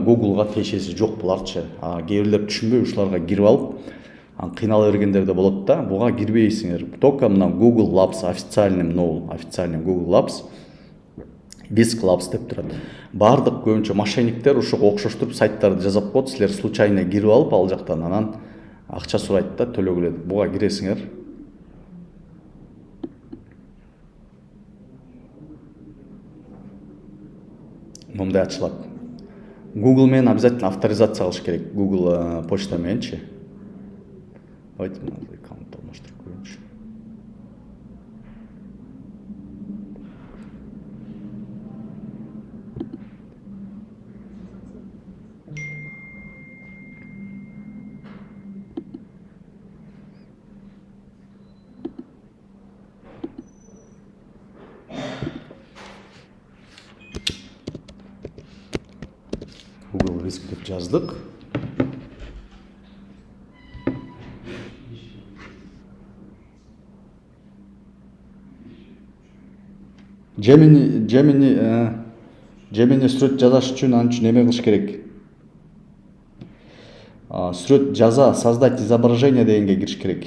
Google'га тиешеси жок буларчы. Кээ бирлер түшүнбөй ушуларга кирип алып, кыйнала бергендер да болот да. Буга кирбейсиңер. Только мына Google Labs официальный Google Labs, Disk Labs деп турат. Бардык көбүнчө мошенниктер ушуга окшоштуруп сайттарды жасап коет. Силер случайно кирип алып, ал жактан анан акча сурайт да, төлөгүлө. Буга киресиңер. Мындай ачылат. Google менен обязательно авторизация кылыш керек. Google почта мененчи. Давайте аккаунт алмаштырып коеюнчу. Google Risk деп жаздык. Gemini сүрөт жазаш үчүн ан үчүн эме кылыш керек. Сүрөт жаза, создать изображение дегенге кириш керек.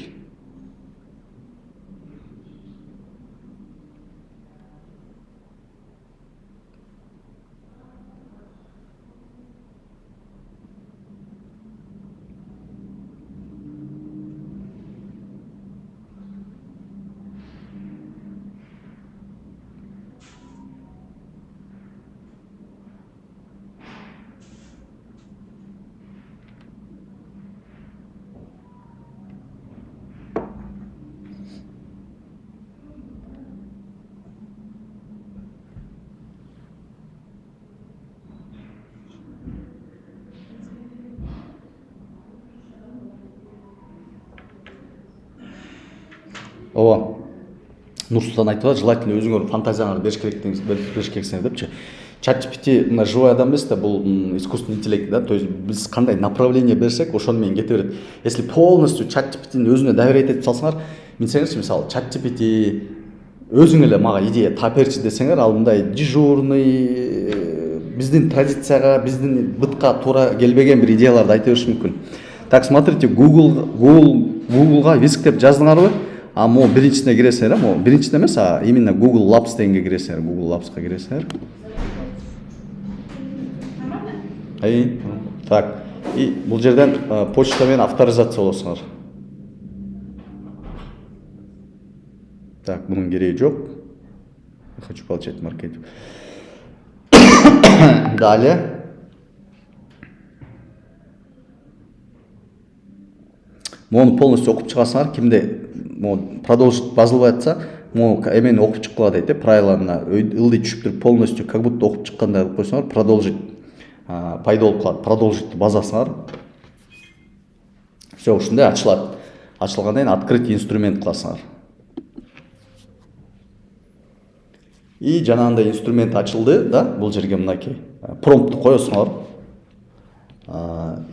Ооба. Нурсултан айтып атат, желательно өзүңөр фантазияңарды бериш керексиңер депчи. ChatGPT мына живой адам эмес да, бул искусственный интеллект да. То есть биз кандай направление берсек, ошону менен кете берет. Если полностью ChatGPT'ни өзүнө доверять этип салсаңар, билсеңизчи, мисалы ChatGPT өзүң эле мага идея таап берчи десеңер, ал мындай дежурный, биздин традицияга, биздин бытка туура келбеген бир идеяларды айта бериши мүмкүн. Так, смотрите, Google'га Risk деп жаздыңарбы? Могу биринчисине киресиңер, могу биринчисине эмес, именно Google Labs дегенге киресиңер, Google Labs'ка киресиңер. Так, и бул жерден почта менен авторизация болосуңар. Так, бунун кереги жок. Хочу получать маркетинг. Далее. Мону полностью окуп чыгасыңар, кимде продолжить базылбай атса, эмени окуп чыккыла дейт, правиланы ылдый түшүп туруп полностью как будто окуп чыккандай кылып койсоңор, продолжить пайда болуп калат. Продолжить базасыңар. Все, ушундай ачылат. Ачылгандан кийин открыть инструмент кыласыңар. И жанагындай инструмент ачылды, да, бул жерге мынакей промптты коесуңар.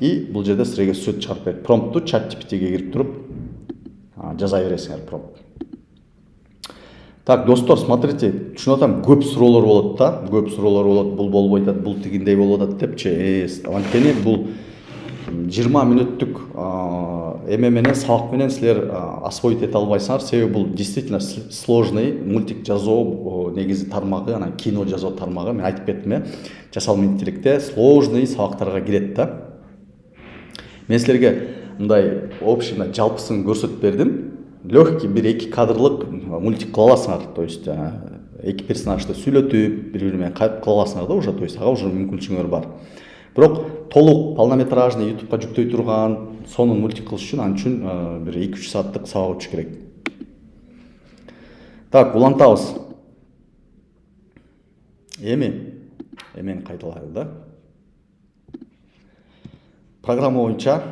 И бул жерде силерге сүрөт чыгарып берет. Промпту ChatGPT'ге кирип туруп жаза бересиңер промпт. Так, достор, смотрите, түшүнүп атам, көп суроолор болот да, бул болбой атат, бул тигиндей болуп атат депчи. Анткени бул 20 мүнөттүк эме менен, сабак менен силер освоить эте албайсыңар, себеби бул действительно сложный мультик жазуу негизи тармагы, анан кино жазуу тармагы, мен айтып кеттим, жасалма интеллектте сложный сабактарга кирет да. Мен силерге мындай общий жалпысын көрсөтүп бердим. Легкий бир 2 кадрлык мультик кыла аласыңар, то есть 2 персонажды сүйлөтүп, бири-бири менен кайтып кыла аласыңар да, уже, то есть ага уже мүмкүнчүлүгүңөр бар. Бирок толук полнометражный YouTube'га жүктөй турган сонун мультик кылыш үчүн ан үчүн бир 2-3 сааттык сабак өтүш керек. Так, улантабыз. Эмени кайталайлы да. Программа боюнча